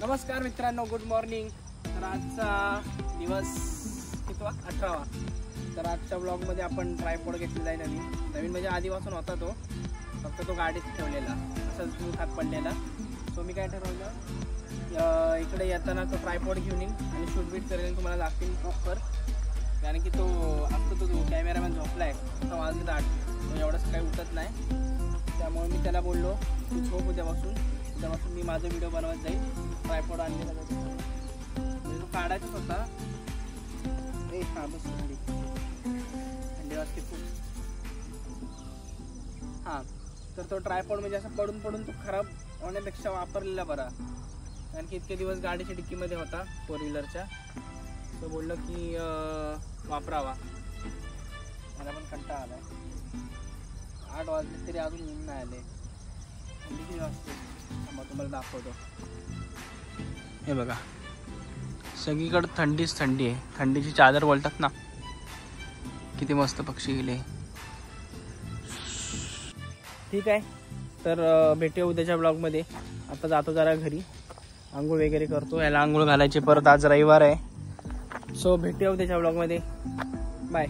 नमस्कार मित्रांनो, good morning. तर आजचा दिवस कितवा 18वा। तर आजच्या ब्लॉगमध्ये आपण ट्रायपॉड घेतलेला आहे नवीन म्हणजे आधीपासून होता तो, फक्त तो गाडीत ठेवलेला असंच दूर हात पडलेला। सो मी काय ठरवलं, इकडे येताना तो ट्रायपॉड घेऊन येईन आणि शूट बीट करेल, तुम्हाला लागतील प्रॉपर। कारण की तो आता तो कॅमेरामॅन झोपलाय, तो वाजले 8, तो एवढंच काही उठत नाही। त्यामुळे मी त्याला बोललो तू झोप, उद्यापासून मी माझा व्हिडिओ बनवत जाईल। ट्रायपॉड आणलेला म्हणजे तो काढायचाच होता। हां बस थंडी वाजते खूप। हां, तर तो ट्रायपॉड म्हणजे असं पडून तो खराब होण्यापेक्षा वापरलेला बरा, कारण की इतके दिवस गाडीच्या डिक्कीमध्ये होता 4 व्हीलरच्या। तो बोललो की वापरावा, मला पण कंटाळा आलाय। 8 वाजले तरी अजून ऊन नाही आले, थंडी किती वाजते तुम्हाला दाखवतो। हे बघा, सगळीकडे थंडीच थंडी आहे, थंडीची चादर बोलतात ना, किती मस्त पक्षी गेले। ठीक आहे, तर भेटूया उद्याच्या ब्लॉगमध्ये। आता जातो जरा घरी, आंघोळ वगैरे करतो, याला आंघोळ घालायची परत, आज रविवार आहे। सो भेटूया उद्याच्या ब्लॉगमध्ये, बाय।